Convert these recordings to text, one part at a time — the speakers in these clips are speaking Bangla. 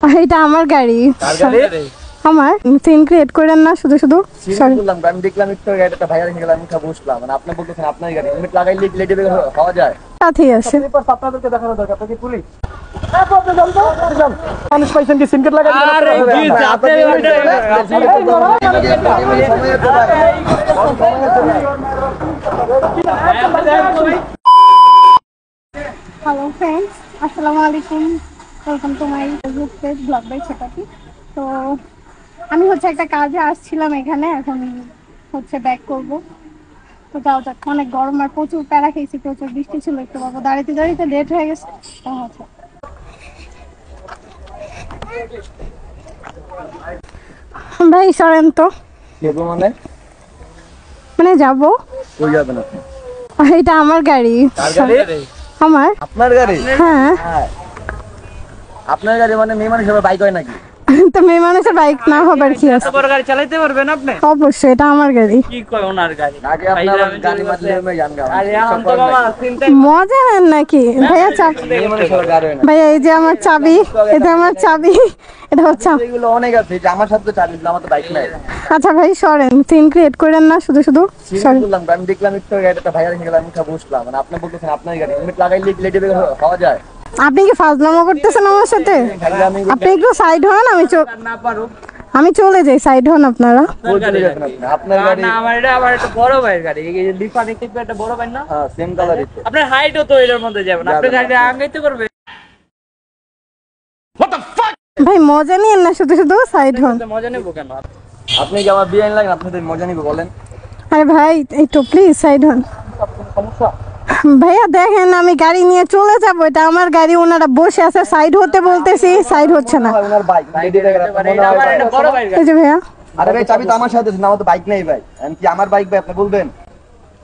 এটা আমার গাড়ি। আমার সিন ক্রিয়েট করেন না শুধু শুধু। সরি বললাম, আমি দেখলাম একটু গাড়িটা ভাইয়া রেখে গেলাম, আমি বসলাম, মানে আপনি বলতেছেন আপনার গাড়ি হেলমেট লাগাইলে লেডি বেগ হওয়া যায়। সাথেই আছে। আপনাদেরকে দেখানো দরকার, আপনি পুলিশ মানুষ পাইছেন কি সিম কার্ড লাগাই দিবেন? আরে কি যাতে হ্যালো ফ্রেন্ডস, আসসালামু আলাইকুম, welcome to my Facebook page blog by Chotaki. তো আমি একটা কাজে আসছিলাম এখানে, এখন ব্যাক করব। তো যাও যাক, অনেক গরম আর প্রচুর প্যারা খেয়েছি, প্রচুর বৃষ্টি ছিল, একটু বাবু দাঁড়িয়ে দাঁড়িয়ে লেট হয়ে গেছে। ভাই সরেন তো। মানে যাবো। কই যাবেন আপনি? এটা আমার গাড়ি। আমার। আপনার গাড়ি? হ্যাঁ। আপনার গাড়ি মানে মেয়ে মানুষ বাইক হয় নাকি? তো মেয়ে মানুষের বাইক না হবার কি আছে? বড় গাড়ি চালাতে পারবেন আপনি? অবশ্যই, এটা আমার গাড়ি। কি কয় ওনার গাড়ি? আগে আপনার গাড়ি মারলে আমি জানগা। আরে আম তো বাবা চিন্তা মজা নেন নাকি ভাইয়া? মেয়ে মানুষ গাড়ি হয় না ভাইয়া, এই যে আমার চাবি, এটা আমার চাবি, এটা হচ্ছে। এগুলো অনেক আছে, যে আমার সাথে চাবি দিলাম, আমার তো বাইক নাই। আচ্ছা ভাই সরেন, সিন ক্রিয়েট করেন না শুধু শুধু। সরি বললাম, আমি দেখলাম একটু গাড়িটা ভাইয়া রেখে গেলাম, আমি বসলাম, মানে আপনি বলতেছেন আপনার গাড়ি হেলমেট লাগাইলে লেডি বেগ হওয়া যায়। আপনি কি ফাজলামো করতেছেন আমার সাথে? আপনি একটু সাইড হন, না পারো আমি চলে যাই। সাইড হন আপনারা। আপনার গাড়ি না, আমার এটা আবার একটা বড় ভাইয়ের গাড়ি। এই যে লিফানি টিপে একটা বড় ভাই না? হ্যাঁ, সেম কালারই তো। আপনার হাইটও তো এর মধ্যে যাবে না, আপনি গাড়ি আগাইতে পারবে। ভাই মজা নিয়েন না, শুধু শুধু সাইড হন। মজা নেব কেন? আপনি কি আমার বিয়ে লাগেন, আপনাদের মজা নিবে বলেন? আরে ভাই একটু প্লিজ সাইড হন। সমস্যা ভাইয়া দেখেন, আমি গাড়ি নিয়ে চলে যাবো, এটা আমার গাড়ি, ওনারা বসে আছে, সাইড হতে বলতেছি, সাইড হচ্ছে না। ওনার বাইক লেডি বেগ এটা আমার একটা বড় ভাইয়ের এই গাড়ি। যে ভাইয়া। আরে ভাই চাবি তো আমার সাথে আছে, আমার তো বাইক নেই ভাই। আমি কি আমার বাইক ভাই আপনি বলবেন?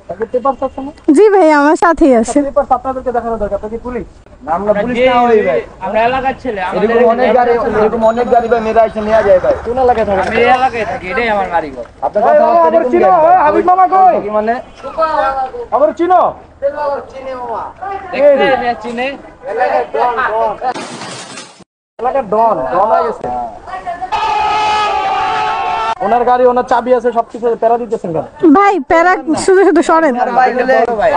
তাকে পেপারস আছে না? জি ভাই, আমার সাথেই আছে। পেপারস আপনাদেরকে দেখানো দরকার, আপনি কি পুলিশ? না, আমরা পুলিশ না হই ভাই। আমরা এলাকার ছেলে, আমাদের এরকম অনেক গাড়ি ভাই মেরা এসে নিয়ে যায় ভাই। কোন এলাকায় থাকে? আমি এই এলাকায় থাকি, এটাই আমার বাড়ি ঘর। আপনার কথা বলতে চিনো হাবিব মামা কই? কি মানে? আবার চিনো? দেখতে না চিনে এলাকার ডন হয়ে গেছে। ওনার গাড়ি, ওনার চাবি আছে, সবকিছু প্যারা দিতেছেন কেন ভাই প্যারা শুধু শুধু সরেন।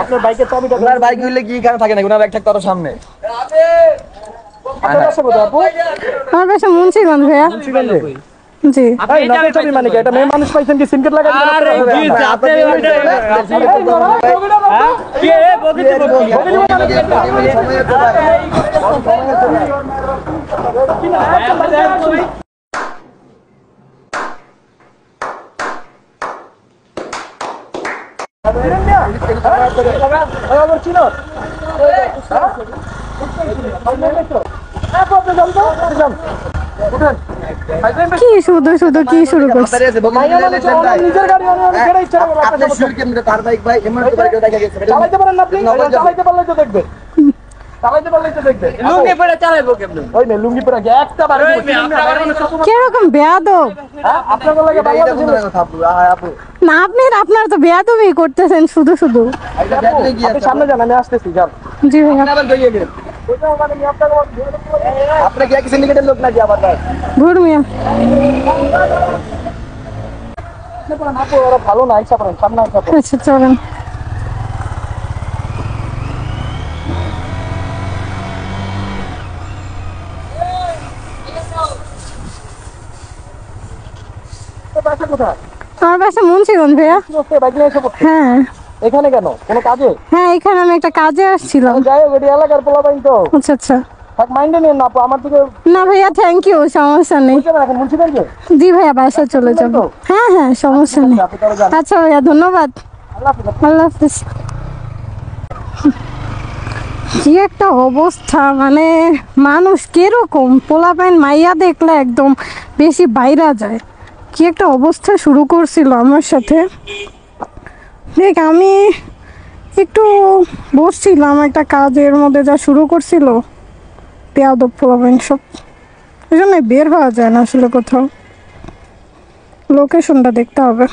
আপনার বাইকের চাবিটা, ওনার বাইক হইলে কি কারণ থাকে না, ওনার বাইক থাকতো আরো সামনে। আপনার বাসা কোথায় আপু? আমার বাসা মুন্সিগঞ্জ ভাইয়া। জি। আপনি নকল চাবি মানে কি? এটা মেয়ে মানুষ পাইছেন কি সিম কার্ড লাগাই দিবেন? আরে কি যাতে কি এ বগিতে কি শুধু শুধু কি শুরু করছে? নিজের গাড়ি গাড়ি ইচ্ছা করে আপনি শুরু কেন তার বাইক ভাই এমন তো বাইক দেখা গেছে চালাতে পারেন না? আপনি চালাতে পারলে তো দেখবেন, চালাতে পারলে তো দেখবেন। লুঙ্গি পরে চালাবো কেমনে? ওই নে লুঙ্গি পরে একটা বার কিরকম বেয়াদব! আপনার লাগে বাংলাদেশের কথা আপু। আপু না, আপনার তো বেয়াদবই করতেছেন শুধু শুধু। আপনি সামনে যান, আমি আসতেছি। যান। জি ভাইয়া। আবার দইয়ে গেলেন। ওইটা মানে কি আপনি কি এক সিন্ডিকেটের লোক নাকি আবার ভাই? ঘুর মিয়া। আপু ওরা ভালো না, ইচ্ছা করেন সামনে আসা। আচ্ছা চলেন। বাসা কোথায়? আমার বাসা মুন্সিগঞ্জ ভাইয়া। বাইক নিয়ে এসে পড়ছে। হ্যাঁ। এখানে কেন, কোনো কাজে? হ্যাঁ, এখানে আমি একটা কাজে আসছিলাম। যাই হোক, এটি এলাকার পোলাপাইন তো। আচ্ছা আচ্ছা। থাক, মাইন্ডে নিন না আপু, আমার দিকে না ভাইয়া, থ্যাংক ইউ, সমস্যা নেই। এখন মুন্সিগঞ্জে। জি ভাইয়া, বাসা চলে যাবো। হ্যাঁ হ্যাঁ, সমস্যা নেই। আচ্ছা ভাইয়া, ধন্যবাদ। আল্লাহ হাফিজ। কি একটা অবস্থা, মানে মানুষ কিরকম, পোলাপাইন মাইয়া দেখলে একদম বেশি বাইরা যায়। কি একটা অবস্থা শুরু করছিল আমার সাথে। দেখ, আমি একটু বসছিলাম একটা কাজের মধ্যে, যা শুরু করছিল বেয়াদব পোলাপাইন সব। এই জন্য বের হওয়া যায় না আসলে কোথাও। লোকেশনটা দেখতে হবে।